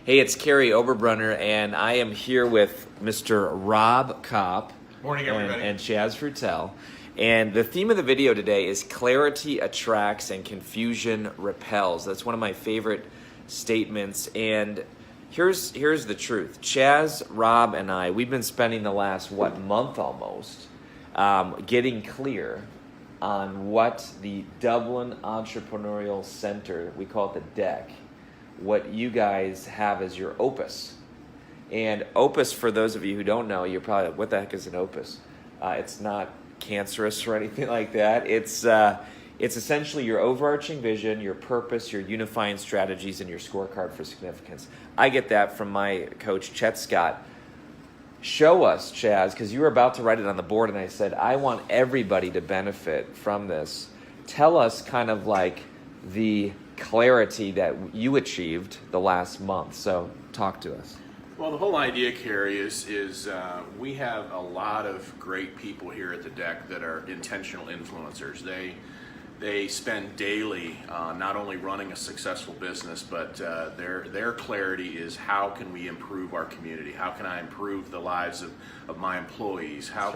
Hey, it's Kary Oberbrunner, and I am here with Mr. Rob Kopp. Morning, everybody. And Chaz Frutel. And the theme of the video today is clarity attracts and confusion repels. That's one of my favorite statements. And here's the truth. Chaz, Rob, and I, we've been spending the last, month almost, getting clear on what the Dublin Entrepreneurial Center, we call it the DEC, what you guys have as your opus. And opus, for those of you who don't know, you're probably like, what the heck is an opus? It's not cancerous or anything like that. It's essentially your overarching vision, your purpose, your unifying strategies, and your scorecard for significance. I get that from my coach, Chet Scott. Show us, Chaz, because you were about to write it on the board, and I said, I want everybody to benefit from this. Tell us kind of like the clarity that you achieved the last month. So talk to us. Well, the whole idea, Kary, is we have a lot of great people here at the DEC that are intentional influencers. They spend daily not only running a successful business, but their clarity is how can we improve our community? How can I improve the lives of my employees? How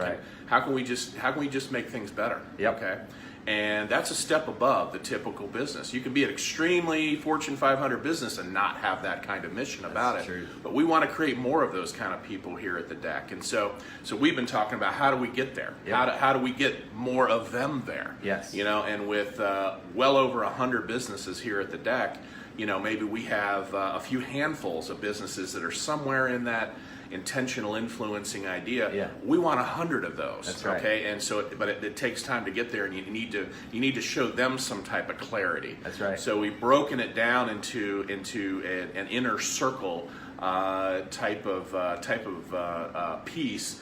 can we just make things better? Yep. Okay. And that's a step above the typical business. You can be an extremely Fortune 500 business and not have that kind of mission about it. True. But we want to create more of those kind of people here at the DEC. And so we've been talking about how do we get there? Yep. How do we get more of them there? Yes. And with well over 100 businesses here at the DEC, maybe we have a few handfuls of businesses that are somewhere in that intentional influencing idea. Yeah. We want 100 of those. That's right. Okay, and so it takes time to get there, and you need to show them some type of clarity. That's right. So we've broken it down into an inner circle type of piece,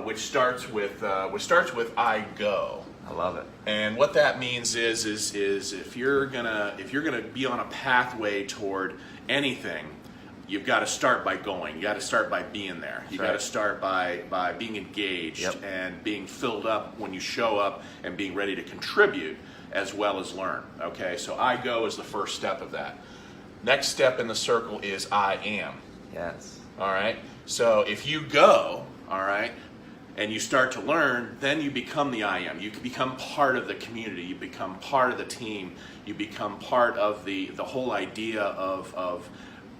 which starts with I go. I love it. And what that means is if you're gonna be on a pathway toward anything, you've got to start by going. You got to start by being there. You got to start by being engaged and being filled up when you show up and being ready to contribute as well as learn. Okay, so I go is the first step of that. Next step in the circle is I am. Yes. All right. So if you go, all right, and you start to learn, then you become the I am. You become part of the community. You become part of the team. You become part of the whole idea of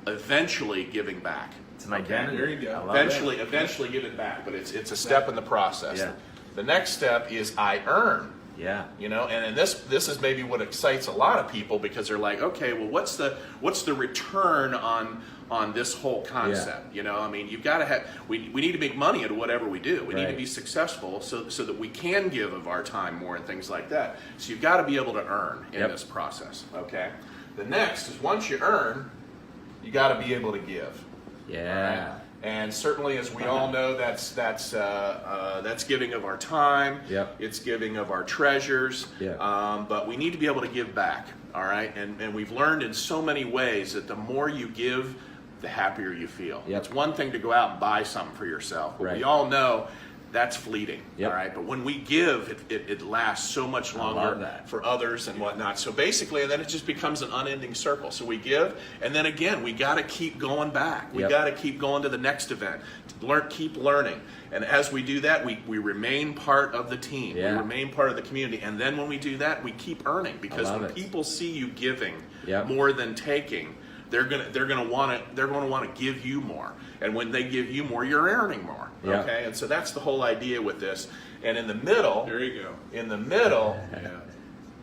eventually giving back. It's an identity. There you go. I love Eventually giving back, but it's a step in the process. Yeah. The next step is I earn. Yeah. And this is maybe what excites a lot of people, because they're like, okay, well, what's the return on this whole concept? Yeah. You've got to have, we need to make money at whatever we do. We need to Right. be successful so that we can give of our time more and things like that. So you've got to be able to earn in this process. Okay. The next is, once you earn, you got to be able to give. Yeah. Right? And certainly, as we all know, that's giving of our time. Yep. It's giving of our treasures. Yeah. But we need to be able to give back. All right. And we've learned in so many ways that the more you give, the happier you feel. Yep. It's one thing to go out and buy something for yourself. But Right. we all know that's fleeting. Yep. All right. But when we give, it lasts so much longer for others and whatnot. So basically, then it just becomes an unending circle. So we give, and then again, we got to keep going back. We got to keep going to the next event. Keep learning. And as we do that, we remain part of the team. Yeah. We remain part of the community. And then when we do that, we keep earning, because when people see you giving more than taking, they're gonna want to give you more, and when they give you more, you're earning more. Okay, and so that's the whole idea with this. And in the middle, there you go. In the middle,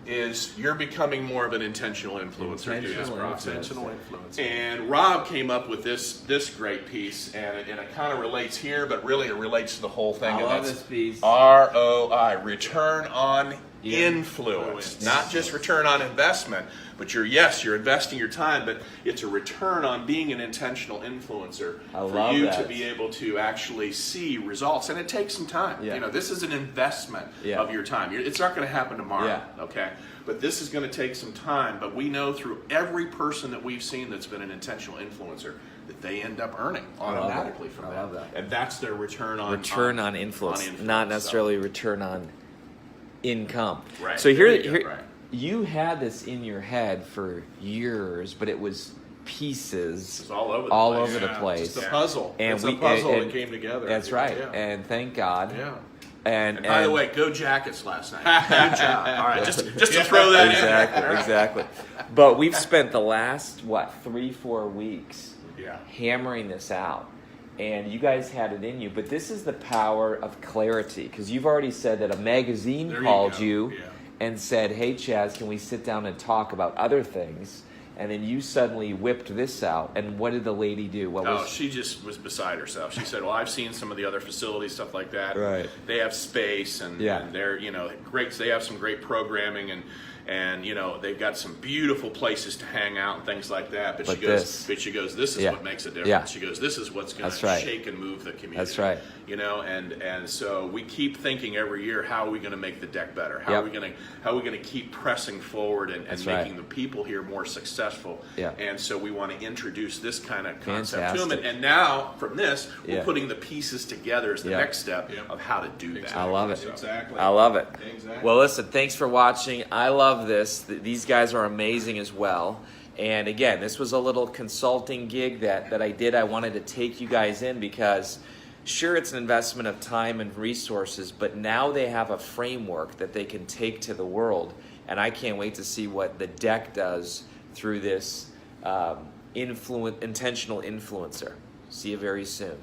is you're becoming more of an intentional influencer through this process. Intentional influencer. And Rob came up with this great piece, and it kind of relates here, but really it relates to the whole thing. I love this piece. ROI, return on influence, not just return on investment, but you're investing your time, but it's a return on being an intentional influencer for you to be able to actually see results. And it takes some time. This is an investment of your time. It's not going to happen tomorrow, okay? But this is going to take some time. But we know through every person that we've seen that's been an intentional influencer that they end up earning automatically from that. And that's their return on influence, not necessarily return on income. Right. So here you had this in your head for years, but it was pieces It's all over the place. It's a puzzle. And it's a puzzle that came together. That's right. Yeah. And thank God. Yeah. And by the way, go Jackets last night. Good job. All right, just to throw that in. Exactly. But we've spent the last 3-4 weeks hammering this out, and you guys had it in you. But this is the power of clarity, because you've already said that a magazine called you and said, "Hey, Chaz, can we sit down and talk about other things?" And then you suddenly whipped this out. And what did the lady do? She just was beside herself. She said, "Well, I've seen some of the other facilities, stuff like that. Right. They have space, and they're great. They have some great programming, and they've got some beautiful places to hang out and things like that." But she goes, "This is what makes a difference." Yeah. She goes, "This is what's going to shake and move the community." That's right. And so we keep thinking every year, how are we going to make the deck better? How are we going to keep pressing forward and making the people here more successful? Yeah. And so we want to introduce this kind of concept to them. And now from this, we're putting the pieces together as the next step of how to do that. I love it. Exactly. I love it. Exactly. Well, listen, thanks for watching. I love this. These guys are amazing as well. And again, this was a little consulting gig that I did. I wanted to take you guys in because sure, it's an investment of time and resources, but now they have a framework that they can take to the world. And I can't wait to see what the deck does through this intentional influencer. See you very soon.